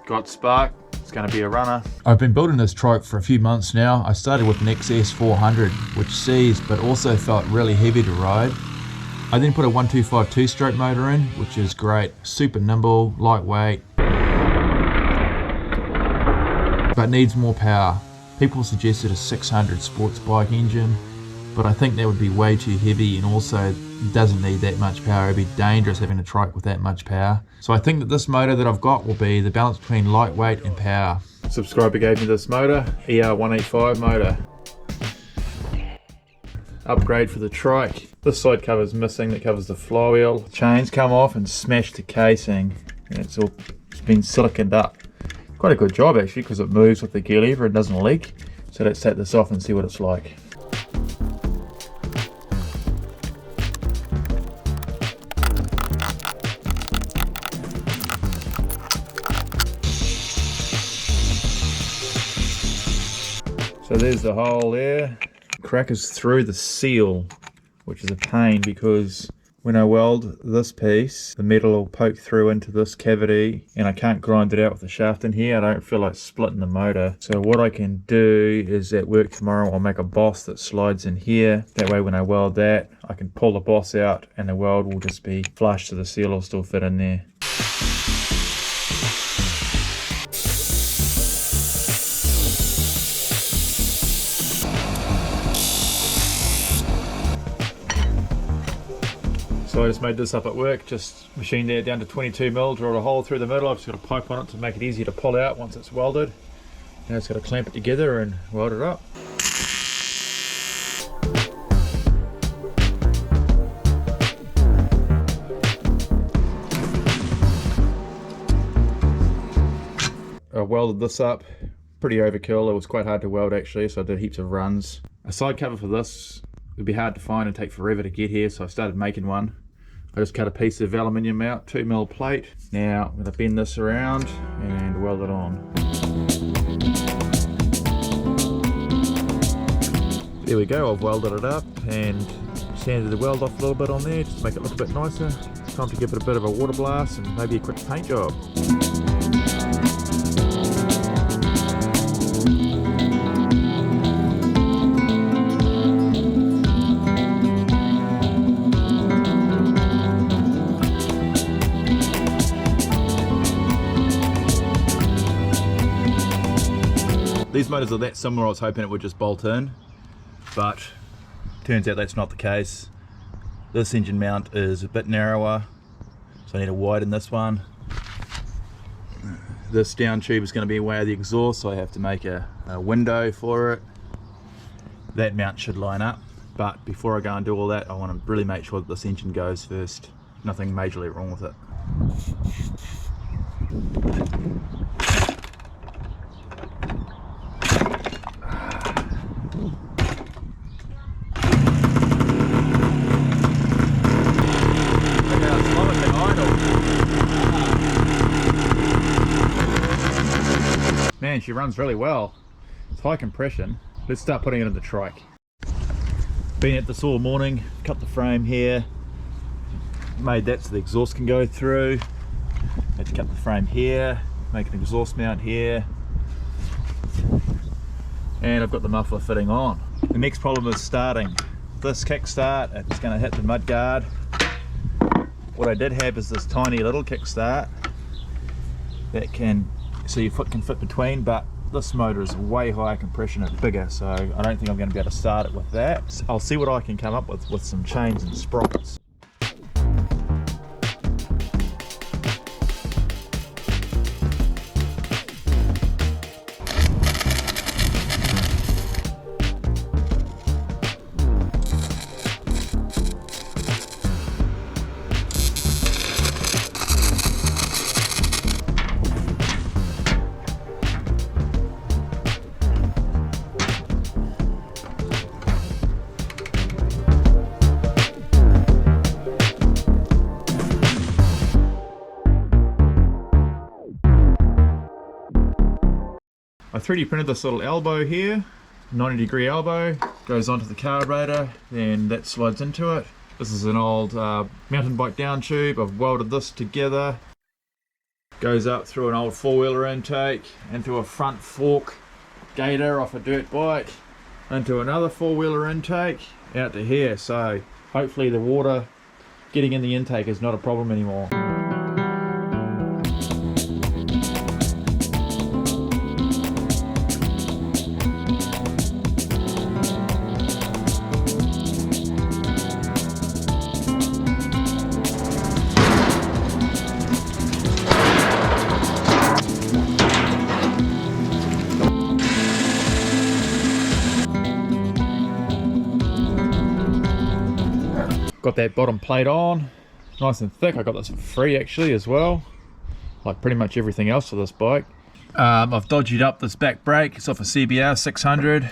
got spark. It's going to be a runner. I've been building this trike for a few months now. I started with an XS 400, which seized but also felt really heavy to ride. I then put a 125 two-stroke motor in, which is great. Super nimble, lightweight, but needs more power. People suggested a 600 sports bike engine, but I think that would be way too heavy and also doesn't need that much power. It'd be dangerous having a trike with that much power. So I think that this motor that I've got will be the balance between lightweight and power. Subscriber gave me this motor, ER185 motor. Upgrade for the trike. This side cover is missing, that covers the flywheel. Chains come off and smashed the casing, and it's been siliconed up. Quite a good job actually, because it moves with the gear lever and doesn't leak. So let's take this off and see what it's like. So there's the hole there. Crack is through the seal, which is a pain because when I weld this piece, the metal will poke through into this cavity and I can't grind it out with the shaft in here. I don't feel like splitting the motor. So what I can do is at work tomorrow, I'll make a boss that slides in here. That way when I weld that, I can pull the boss out and the weld will just be flush, so the seal will still fit in there. So I just made this up at work, just machined it down to 22mm, drilled a hole through the middle. I've just got a pipe on it to make it easier to pull out once it's welded. Now it's got to clamp it together and weld it up. I welded this up, pretty overkill. It was quite hard to weld actually, so I did heaps of runs. A side cover for this would be hard to find and take forever to get here, so I started making one. I just cut a piece of aluminium out, 2mm plate. Now I'm going to bend this around and weld it on. There we go, I've welded it up and sanded the weld off a little bit on there just to make it look a bit nicer. It's time to give it a bit of a water blast and maybe a quick paint job. These motors are that similar, I was hoping it would just bolt in, but turns out that's not the case. This engine mount is a bit narrower, so I need to widen this one. This down tube is going to be way of the exhaust, so I have to make a window for it. That mount should line up, but before I go and do all that, I want to really make sure that this engine goes first. Nothing majorly wrong with it. Man, she runs really well. It's high compression. Let's start putting it in the trike. Been at this all morning, cut the frame here, made that so the exhaust can go through. Had to cut the frame here, make an exhaust mount here, and I've got the muffler fitting on. The next problem is starting. This kickstart, it's going to hit the mud guard. What I did have is this tiny little kickstart that can, so your foot can fit between, but this motor is way higher compression and bigger, so I don't think I'm going to be able to start it with that. I'll see what I can come up with some chains and sprockets. I 3D printed this little elbow here, 90-degree elbow, goes onto the carburetor, then that slides into it. This is an old mountain bike down tube. I've welded this together. Goes up through an old four-wheeler intake, into a front fork gator off a dirt bike, into another four-wheeler intake, out to here. So hopefully the water getting in the intake is not a problem anymore. Got that bottom plate on, nice and thick. I got this for free actually as well, like pretty much everything else for this bike. I've dodged up this back brake, it's off a CBR 600.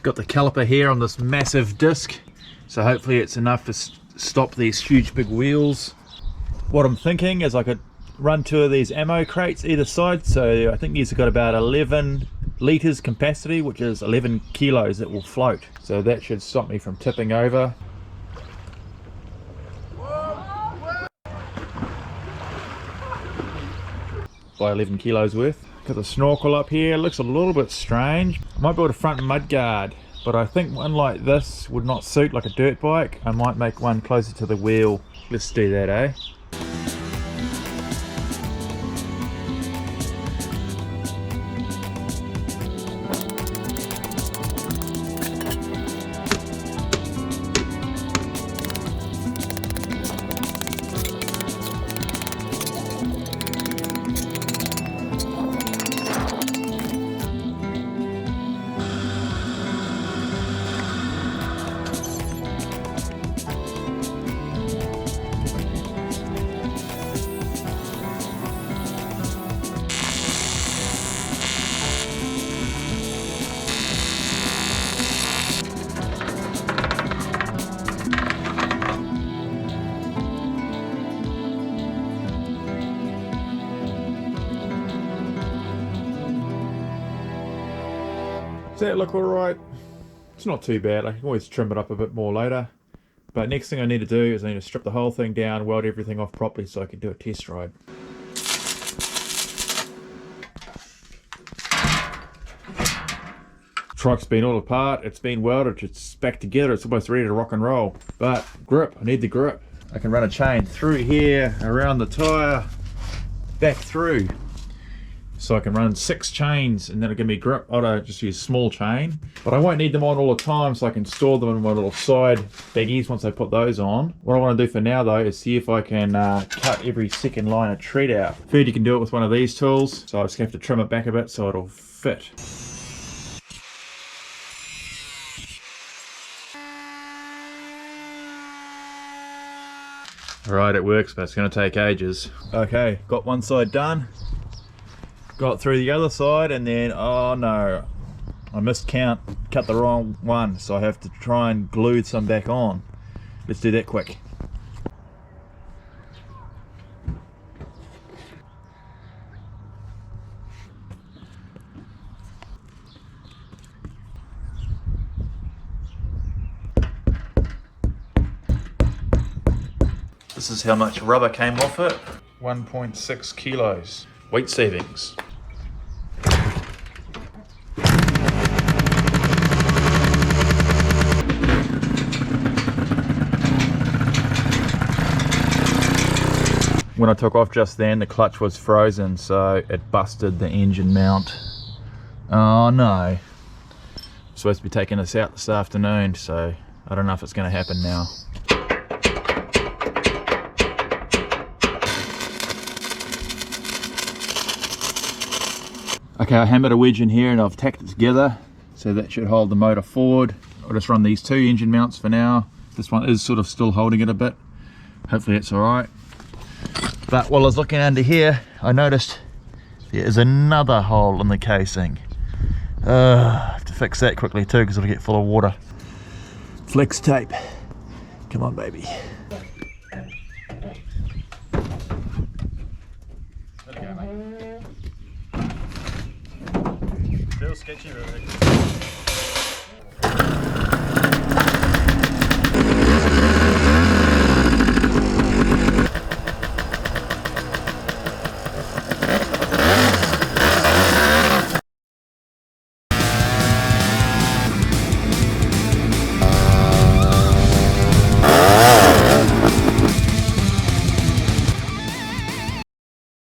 Got the caliper here on this massive disc, so hopefully it's enough to stop these huge big wheels. What I'm thinking is I could run 2 of these ammo crates either side, so I think these have got about 11 litres capacity, which is 11 kilos that will float, so that should stop me from tipping over. By 11 kilos worth. Got the snorkel up here, looks a little bit strange. I might build a front mud guard, but I think one like this would not suit like a dirt bike. I might make one closer to the wheel. Let's do that, eh? Does that look alright? It's not too bad. I can always trim it up a bit more later. But next thing I need to do is I need to strip the whole thing down, weld everything off properly so I can do a test ride. Trike's been all apart, it's been welded, it's back together, it's almost ready to rock and roll. But grip, I need the grip. I can run a chain through here, around the tyre, back through. So I can run 6 chains and that'll give me grip. I don't just use small chain, but I won't need them on all the time, so I can store them in my little side baggies once I put those on. What I want to do for now though is see if I can cut every second line of tread out. Third, you can do it with one of these tools, so I just have to trim it back a bit so it'll fit. Alright, it works, but it's going to take ages. Okay, got one side done. Got through the other side and then, oh no, I missed count, cut the wrong one, so I have to try and glue some back on. Let's do that quick. This is how much rubber came off it. 1.6 kilos. Weight savings. When I took off just then, the clutch was frozen, so it busted the engine mount. Oh no. I'm supposed to be taking this out this afternoon, so I don't know if it's going to happen now. Okay, I hammered a wedge in here and I've tacked it together, so that should hold the motor forward. I'll just run these 2 engine mounts for now. This one is sort of still holding it a bit. Hopefully it's alright. But while I was looking under here, I noticed there is another hole in the casing. I have to fix that quickly too because it'll get full of water. Flex tape. Come on, baby. There you go, mate. Feels sketchy, really.